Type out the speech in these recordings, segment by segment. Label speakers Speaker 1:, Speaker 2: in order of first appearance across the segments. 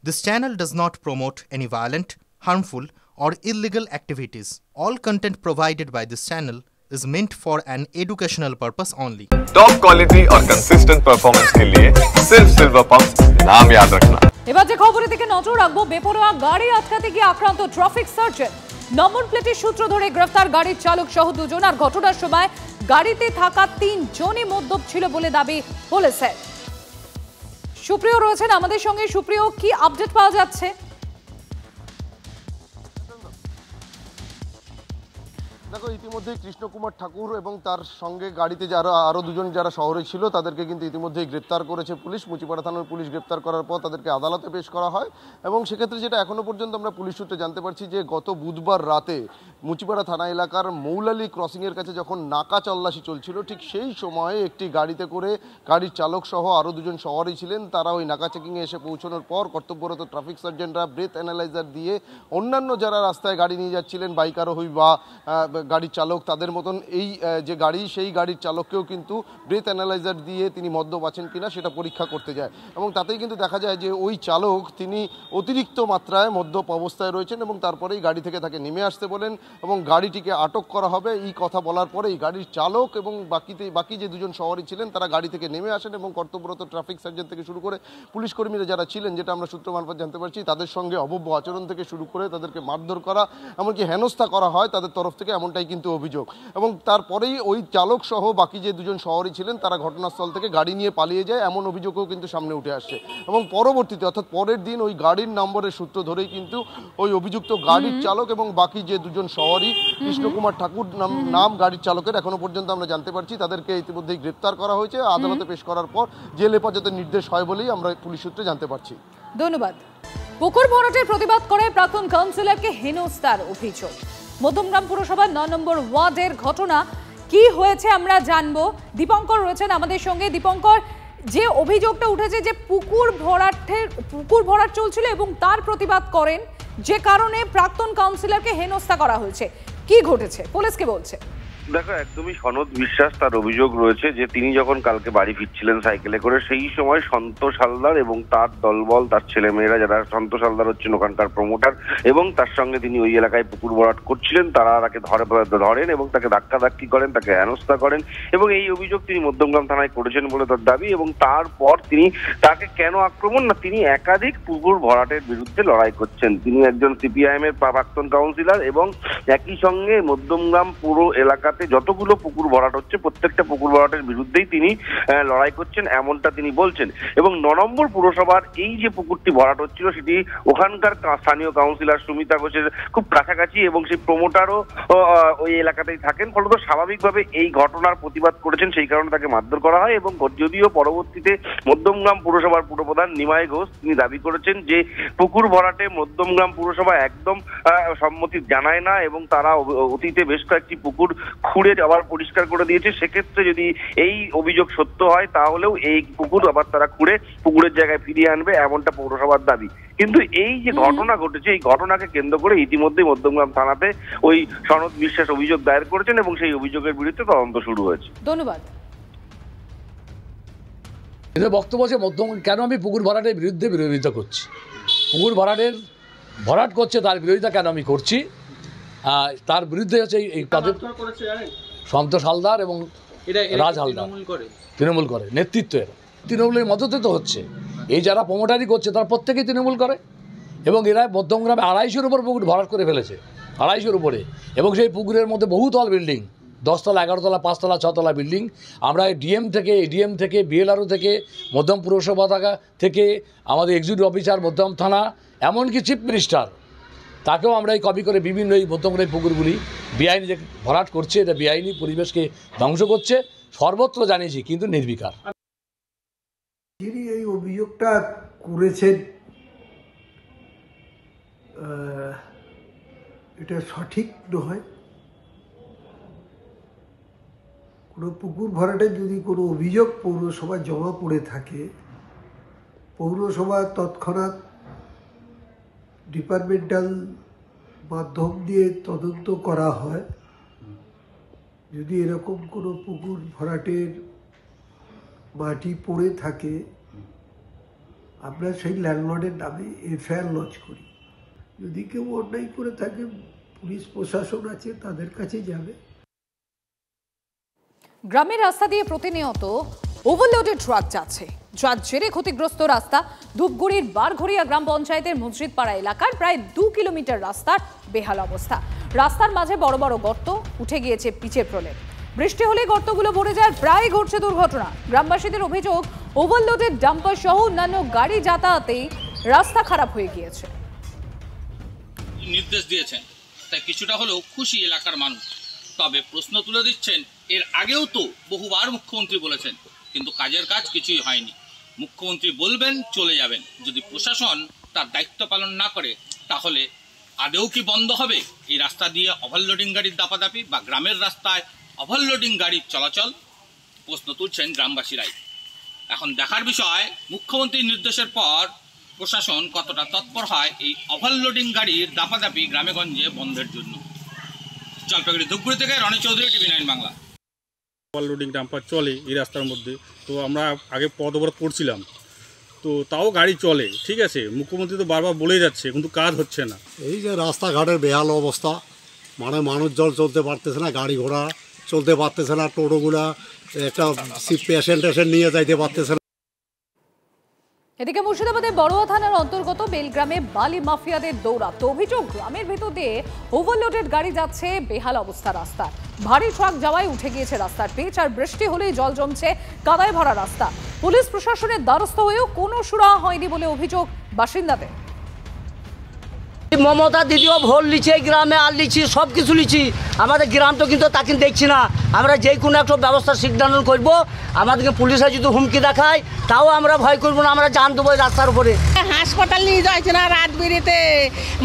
Speaker 1: This channel does not promote any violent, harmful, or illegal activities. All content provided by this channel is meant for an educational purpose only.
Speaker 2: Top quality और consistent performance के लिए सिर्फ silver pumps नाम याद रखना।
Speaker 3: এবার যে খবরের দিকে নজর রাখবো, বেপরোয়া গাড়ি আটকাতে গিয়ে আক্রান্ত ট্রাফিক সার্জন। নম্বর প্লেটের সূত্র ধরে গ্রেফতার গাড়ির চালক সহ দুজন। আর ঘটনার সময় গাড়িতে থাকা 3 জনই মদ্যপ ছিল বলে দাবি পুলিশের। সুপ্রিয় রয়েছেন আমাদের সঙ্গে। সুপ্রিয়, কি আপডেট পাওয়া যাচ্ছে?
Speaker 4: দেখো, ইতিমধ্যেই কৃষ্ণ কুমার ঠাকুর এবং তার সঙ্গে গাড়িতে আরও দুজন যারা শহরে ছিল তাদেরকে কিন্তু ইতিমধ্যেই গ্রেপ্তার করেছে পুলিশ। মুচিপাড়া থানার পুলিশ গ্রেপ্তার করার পর তাদেরকে আদালতে পেশ করা হয় এবং সেক্ষেত্রে যেটা এখনও পর্যন্ত আমরা পুলিশ সূত্রে জানতে পারছি যে গত বুধবার রাতে মুচিপাড়া থানা এলাকার মৌলালি ক্রসিংয়ের কাছে যখন নাকা তল্লাশি চলছিল, ঠিক সেই সময়ে একটি গাড়িতে করে গাড়ির চালক সহ আরও দুজন শহরেই ছিলেন। তারা ওই নাকা চেকিংয়ে এসে পৌঁছানোর পর কর্তব্যরত ট্রাফিক সার্জেন্টরা ব্রেথ অ্যানালাইজার দিয়ে অন্যান্য যারা রাস্তায় গাড়ি নিয়ে যাচ্ছিলেন, বাইক আরোহী বা গাড়ির চালক, তাদের মতন এই যে গাড়ি, সেই গাড়ির চালককেও কিন্তু ব্রেথ অ্যানালাইজার দিয়ে তিনি মদ্যপ আছেন কিনা সেটা পরীক্ষা করতে যায় এবং তাতেই কিন্তু দেখা যায় যে ওই চালক তিনি অতিরিক্ত মাত্রায় মদ্যপ অবস্থায় রয়েছেন এবং তারপরেই গাড়ি থেকে তাকে নেমে আসতে বলেন এবং গাড়িটিকে আটক করা হবে। এই কথা বলার পরেই গাড়ির চালক এবং বাকি যে দুজন শহরে ছিলেন তারা গাড়ি থেকে নেমে আসেন এবং কর্তব্যরত ট্রাফিক সার্জন থেকে শুরু করে পুলিশ কর্মীরা যারা ছিলেন, যেটা আমরা সূত্র মারফত জানতে পারছি, তাদের সঙ্গে অভব্য আচরণ থেকে শুরু করে তাদেরকে মারধর করা, এমনকি হেনস্থা করা হয় তাদের তরফ থেকে, এমনটাই কিন্তু অভিযোগ। এবং তারপরেই ওই চালক সহ বাকি যে দুজন শহরে ছিলেন তারা ঘটনাস্থল থেকে গাড়ি নিয়ে পালিয়ে যায়, এমন অভিযোগও কিন্তু সামনে উঠে আসছে। এবং পরবর্তীতে অর্থাৎ পরের দিন ওই গাড়ির নম্বরের সূত্র ধরেই কিন্তু ওই অভিযুক্ত গাড়ির চালক এবং বাকি যে দুজন শহরই কৃষ্ণ কুমার ঠাকুর নাম গাড়ির চালকের, এখনো পর্যন্ত আমরা জানতে পারছি তাদেরকে ইতিমধ্যেই গ্রেপ্তার করা হয়েছে। আদালতে পেশ করার পর জেল হেফাজতের নির্দেশ হয় বলেই আমরা পুলিশ সূত্রে জানতে পারছি।
Speaker 3: ধন্যবাদ। পুকুর ভরাটের প্রতিবাদ করে প্রাক্তন কাউন্সিলরকে হেনস্থার অভিযোগ। মধ্যমগ্রাম পুরসভার 9 নম্বর ওয়ার্ডের ঘটনা কি হয়েছে আমরা জানবো। দীপঙ্কর রয়েছেন আমাদের সঙ্গে। দীপঙ্কর, যে অভিযোগটা উঠেছে যে পুকুর ভরাট চলছিল এবং তার প্রতিবাদ করেন, যে কারণে প্রাক্তন কাউন্সিলরকে হেনস্থা করা হয়েছে, কি ঘটেছে পুলিশকে বলছে?
Speaker 5: দেখো, একদমই সনদ বিশ্বাস তার অভিযোগ রয়েছে যে তিনি যখন কালকে বাড়ি ফিরছিলেন সাইকেলে করে, সেই সময় সন্তোষ হালদার এবং তার দলবল, তার ছেলেমেয়েরা, যারা সন্তোষ হালদার হচ্ছেন ওখানকার প্রমোটার এবং তার সঙ্গে তিনি ওই এলাকায় পুকুর ভরাট করছিলেন, তারা তাকে ধরেন এবং তাকে ধাক্কাধাক্কি করেন, তাকে হেনস্থা করেন এবং এই অভিযোগ তিনি মধ্যমগ্রাম থানায় করেছেন বলে তার দাবি। এবং তারপর তিনি তাকে কেন আক্রমণ না, তিনি একাধিক পুকুর ভরাটের বিরুদ্ধে লড়াই করছেন। তিনি একজন সিপিআইএম এর প্রাক্তন কাউন্সিলর এবং একই সঙ্গে মধ্যমগ্রাম পুরো এলাকাতে যতগুলো পুকুর ভরাট হচ্ছে প্রত্যেকটা পুকুর ভরাটের বিরুদ্ধেই তিনি লড়াই করছেন, এমনটা তিনি বলছেন। এবং 9 নম্বর পুরসভার এই যে পুকুরটি ভরাট হচ্ছিল সেটি ওখানকার স্থানীয় কাউন্সিলর সুমিতা ঘোষের খুব কাছাকাছি এবং সেই প্রমোটারও ওই এলাকাতেই থাকেন। ফলত স্বাভাবিকভাবে এই ঘটনার প্রতিবাদ করেছেন, সেই কারণে তাকে মারধর করা হয়। এবং যদিও পরবর্তীতে মধ্যমগ্রাম পুরসভার পুরপ্রধান নিমাই ঘোষ তিনি দাবি করেছেন যে পুকুর ভরাটে মধ্যমগ্রাম পুরসভা একদম সম্মতি জানায় না এবং তারা অতীতে বেশ কয়েকটি পুকুর খুঁড়ে আবার পরিষ্কার করে দিয়েছে। সেক্ষেত্রে যদি এই অভিযোগ সত্য হয় তাহলেও এই পুকুর আবার তারা খুঁড়ে পুকুরের জায়গায় ফিরিয়ে আনবে, এমনটা পৌরসভার দাবি। কিন্তু এই যে ঘটনা ঘটেছে, এই ঘটনাকে কেন্দ্র করে ইতিমধ্যেই মধ্যমগ্রাম থানাতে ওই সনদ বিশ্বাস অভিযোগ দায়ের করেছেন এবং সেই অভিযোগের বিরুদ্ধে তদন্ত শুরু হয়েছে।
Speaker 3: ধন্যবাদ।
Speaker 6: এদের বক্তব্য আছে কেন আমি পুকুর ভরাটের বিরুদ্ধে বিরোধিতা করছি, পুকুর ভরাট করছে তার বিরোধিতা কেন আমি করছি, তার বিরুদ্ধে হচ্ছে এই তাদের সন্তোষ হালদার এবং রাজ হালদার তৃণমূল করে নেতৃত্ব, এরা তৃণমূলের মদতে তো হচ্ছে। এই যারা প্রমোটারি করছে তারা প্রত্যেকেই তৃণমূল করে এবং এরা মধ্যমগ্রামে 250-র উপর পুকুর ভরাট করে ফেলেছে, 250-র উপরে। এবং সেই পুকুরের মধ্যে বহুতল বিল্ডিং, 10 তলা, 11 তলা, 5 তলা, 6 তলা বিল্ডিং। আমরা ডিএম থেকে, এডিএম থেকে, বিএলআরও থেকে, মধ্যম পুরসভা থেকে, আমাদের এক্সিকিউটিভ অফিসার মধ্যম থানা, এমনকি চিফ মিনিস্টার, তাকেও আমরা এই কপি করে বিভিন্ন এই মধ্যমগ্রাম পুকুরগুলি বেআইনি যে ভরাট করছে, এটা বেআইনি, পরিবেশকে ধ্বংস করছে, সর্বত্র জানিয়েছি, কিন্তু নির্বিকার।
Speaker 7: যিনি এই অভিযোগটা করেছেন এটা সঠিক নয়। কোনো পুকুর ভরাটে যদি কোনো অভিযোগ পৌরসভায় জমা পড়ে থাকে, পৌরসভা তৎক্ষণাৎ ডিপার্টমেন্টাল মাধ্যম দিয়ে তদন্ত করা হয়। যদি এরকম কোনো পুকুর ভরাটের মাটি পড়ে থাকে আমরা সেই ল্যান্ডলর্ডের নামে এফআইআর লঞ্চ করি। যদি কেউ অন্যায় করে থাকে পুলিশ প্রশাসন আছে, তাদের কাছে যাবে।
Speaker 3: গ্রামের রাস্তা দিয়ে প্রতিনিয়ত ওভারলোডেড ট্রাক যাচ্ছে, যার জেরে ক্ষতিগ্রস্ত রাস্তা। ধূপগুড়ির বারঘড়িয়া গ্রাম পঞ্চায়েতের মসজিদপাড়া এলাকার প্রায় 2 কিলোমিটার রাস্তার বেহাল অবস্থা। রাস্তার মাঝে বড় বড় গর্ত, উঠে গিয়েছে পিচের প্রলেপ। বৃষ্টি হলে গর্তগুলো ভরে যায়, প্রায় ঘটছে দুর্ঘটনা। গ্রামবাসীদের অভিযোগ, ওভারলোডেড ডাম্পার সহ অন্যান্য গাড়ি যাতায়াতেই রাস্তা খারাপ হয়ে গিয়েছে।
Speaker 8: নির্দেশ দিয়েছেন, তাই কিছুটা হলেও খুশি এলাকার মানুষ। তবে প্রশ্ন তুলে দিচ্ছেন, এর আগেও তো বহুবার মুখ্যমন্ত্রী বলেছেন, কিন্তু কাজের কাজ কিছুই হয়নি। মুখ্যমন্ত্রী বলবেন, চলে যাবেন। যদি প্রশাসন তার দায়িত্ব পালন না করে, তাহলে আদেও কি বন্ধ হবে এই রাস্তা দিয়ে ওভারলোডিং গাড়ির দাপাদাপি বা গ্রামের রাস্তায় ওভারলোডিং গাড়ির চলাচল? প্রশ্ন তুলছেন গ্রামবাসীরাই। এখন দেখার বিষয়, মুখ্যমন্ত্রীর নির্দেশের পর প্রশাসন কতটা তৎপর হয় এই ওভারলোডিং গাড়ির দাপাদাপি গ্রামেগঞ্জে বন্ধের জন্য। জলপাইগুড়ি ধূপগুড়ি থেকে Roni Chowdhury, TV9 Bangla.
Speaker 9: Overloading dumper চলে এই রাস্তার মধ্যে, তো আমরা আগে পথ অবরোধ করছিলাম, তো তাও গাড়ি চলে, ঠিক আছে। মুখ্যমন্ত্রী তো বারবার বলে যাচ্ছে, কিন্তু কাজ হচ্ছে না।
Speaker 10: এই যে রাস্তাঘাটের বেহাল অবস্থা, মানে মানুষজন চলতে পারতেছে না, গাড়ি ঘোড়া চলতে পারতেছে না, টোটোগুলা একটা পেশেন্ট নিয়ে যাইতে পারতেছে না।
Speaker 3: এদিকে মুর্শিদাবাদের বড়ুয়া থানার অন্তর্গত বেলগ্রামে বালি মাফিয়াদের দৌরাত্ম্য। অভিযোগ, গ্রামের ভেতর দিয়ে ওভারলোডেড গাড়ি যাচ্ছে, বেহাল অবস্থা রাস্তা। ভারী ট্রাক যাওয়ায় উঠে গিয়েছে রাস্তার পিচ, আর বৃষ্টি হলেই জল জমছে, কাদায় ভরা রাস্তা। পুলিশ প্রশাসনের দ্বারস্থ হয়েও কোনো সুরাহা হয়নি বলে অভিযোগ বাসিন্দাদের।
Speaker 11: মমতা দিদিও ভোট লিচি, গ্রামে আর লিচি, সব কিছু লিচি। আমাদের গ্রাম তো কিন্তু তাকে দেখছি না। আমরা যে কোনো একটা ব্যবস্থা সিদ্ধান্ত করব। আমাদেরকে পুলিশে যদি হুমকি দেখায়, তাও আমরা ভয় করবো না, আমরা জান দেবো রাস্তার উপরে।
Speaker 12: হাসপাতাল নিয়ে যাচ্ছে না, রাত বেরিয়েতে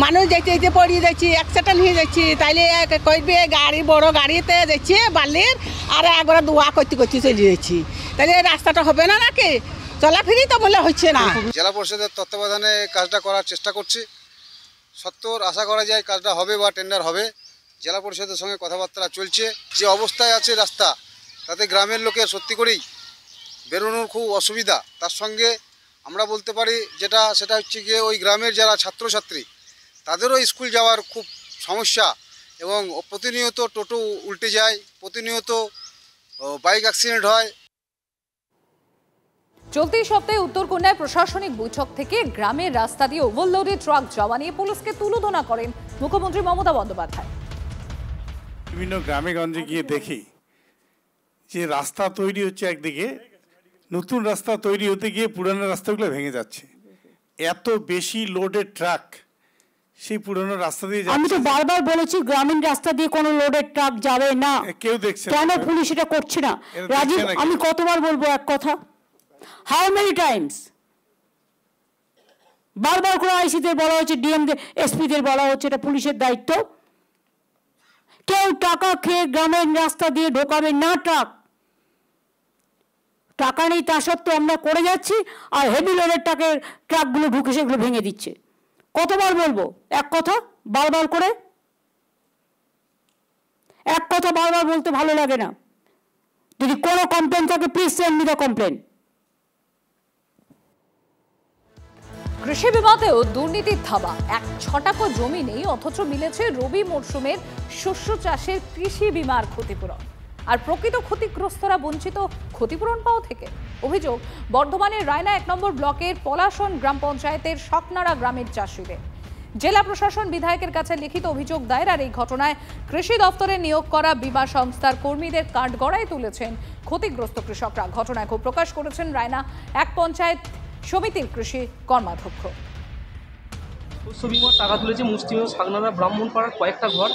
Speaker 12: মানুষ যেতে যেতে পড়িয়ে যাচ্ছি, অ্যাক্সিডেন্ট হয়ে যাচ্ছি। তাইলে কইবে গাড়ি, বড় গাড়িতে যাচ্ছে বালির, আর একবার দোয়া করতে করতে চলে যাচ্ছি। তাহলে রাস্তাটা হবে না নাকি? চলাফেরি তো বলে হচ্ছে না।
Speaker 13: জেলা পরিষদের তত্ত্বাবধানে কাজটা করার চেষ্টা করছি। সত্তর আশা করা যায় কাজটা হবে বা টেন্ডার হবে। জেলা পরিষদের সঙ্গে কথাবার্তা চলছে। যে অবস্থায় আছে রাস্তা, তাতে গ্রামের লোকের সত্যি করেই বেরোনোর খুব অসুবিধা। তার সঙ্গে আমরা বলতে পারি সেটা হচ্ছে গিয়ে ওই গ্রামের যারা ছাত্রছাত্রী, তাদেরও স্কুল যাওয়ার খুব সমস্যা, এবং প্রতিনিয়ত টোটো উল্টে যায়, প্রতিনিয়ত বাইক অ্যাক্সিডেন্ট হয়।
Speaker 3: চলতি সপ্তাহে উত্তরকন্যায় প্রশাসনিক বৈঠক থেকে গ্রামের রাস্তা দিয়ে ওভারলোডেড ট্রাক যাওয়া নিয়ে পুলিশকে তুলোধনা করেন মুখ্যমন্ত্রী মমতা বন্দ্যোপাধ্যায়।
Speaker 14: বিভিন্ন গ্রামে গঞ্জে গিয়ে দেখি যে রাস্তা তৈরি হচ্ছে, একদিকে নতুন রাস্তা তৈরি হতে গিয়ে পুরানো রাস্তাগুলো ভেঙে যাচ্ছে। এত বেশি লোডেড ট্রাক সেই পুরানো রাস্তা দিয়ে যাচ্ছে।
Speaker 15: আমি তো বারবার বলেছি গ্রামীণ রাস্তা দিয়ে কোনো লোডেড ট্রাক যাবে না।
Speaker 14: কেউ দেখছে
Speaker 15: কেন পুলিশ এটা করছে না? রাজীব, আমি কতবার বলবো এক কথা? How many Times? বারবার করে আইসিদের বলা হচ্ছে, ডিএমদের, এসপিদের বলা হচ্ছে এটা পুলিশের দায়িত্ব। কেউ টাকা খেয়ে গ্রামের রাস্তা দিয়ে ঢোকাবে না ট্রাক। টাকা নেই তা সত্ত্বেও আমরা করে যাচ্ছি, আর হেভি লোডের ট্রাকগুলো ঢুকে সেগুলো ভেঙে দিচ্ছে। কতবার বলবো এক কথা বারবার করে? এক কথা বারবার বলতে ভালো লাগে না। যদি কোনো কমপ্লেন থাকে, please send me the complain.
Speaker 3: কৃষি বিভাগেও দুর্নীতির থাবা। এক ছটাকো জমি নেই, অথচ মিলেছে রবি মরশুমের শস্য চাষের কৃষি বিমার ক্ষতিপূরণ। আর প্রকৃত ক্ষতিগ্রস্তরা বঞ্চিত ক্ষতিপূরণ পাওয়া থেকে। অভিযোগ, বর্ধমানের রায়না 1 নম্বর ব্লকের পলাশন গ্রাম পঞ্চায়েতের সকনাড়া গ্রামের চাষিদের। জেলা প্রশাসন বিধায়কের কাছে লিখিত অভিযোগ দায়ের, আর এই ঘটনায় কৃষি দপ্তরে নিয়োগ করা বীমা সংস্থার কর্মীদের কাঠগড়ায় তুলেছেন ক্ষতিগ্রস্ত কৃষকরা। ঘটনায় ক্ষোভ প্রকাশ করেছেন রায়না 1 পঞ্চায়েত সমিতির কৃষি কর্মাধ্যক্ষ।
Speaker 16: শস্য বিমার টাকা তুলেছে মুসলিম সাগনারা ব্রাহ্মণ পাড়ার কয়েকটা ঘর।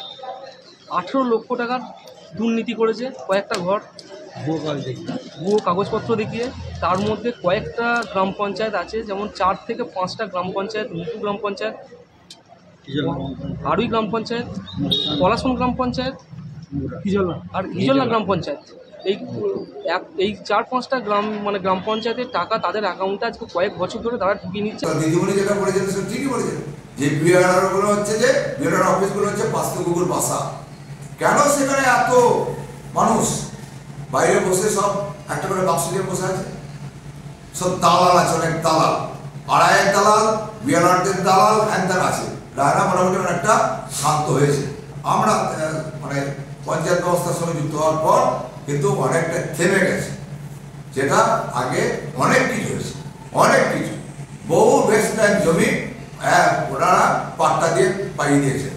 Speaker 16: 18 লক্ষ টাকার দুর্নীতি করেছে কয়েকটা ঘর, ভুয়ো কাগজপত্র দেখিয়ে। তার মধ্যে কয়েকটা গ্রাম পঞ্চায়েত আছে, যেমন 4 থেকে 5টা গ্রাম পঞ্চায়েত, মিটু গ্রাম পঞ্চায়েত, আড়ুই গ্রাম পঞ্চায়েত, পলাশন গ্রাম পঞ্চায়েত আর হিজলনা গ্রাম পঞ্চায়েত। এই 4-5টা গ্রাম পঞ্চায়েতের টাকা তাদের অ্যাকাউন্টে আজকে কয়েক বছর ধরে তারা ঢুকিয়ে নিচ্ছে।
Speaker 17: দিদিমণি যেটা বলেছেন ঠিকই বলেছেন, যে বিআরআরগুলো হচ্ছে, যে বিআরআর অফিসগুলো হচ্ছে বাস্তুকুকুর বাসা। কেন সেখানে এত মানুষ বাইরে বসে সব একটা করে বাক্স দিয়ে বসে আছে? সব দালাল আছে, অনেক দালাল। আড়াইয়ের দালাল, বিয়ানারদের দালাল, হ্যান্তার আছে। রায়না মোটামুটি অনেকটা শান্ত হয়েছে। আমরা মানে পঞ্চায়েত ব্যবস্থার সঙ্গে যুক্ত হওয়ার পর কিন্তু অনেকটা থেমে গেছে, যেটা আগে অনেক কিছু হয়েছে, অনেক কিছু। বহু বেস্ট জমি ওনারা পাট্টা দিয়ে পাইয়ে দিয়েছে।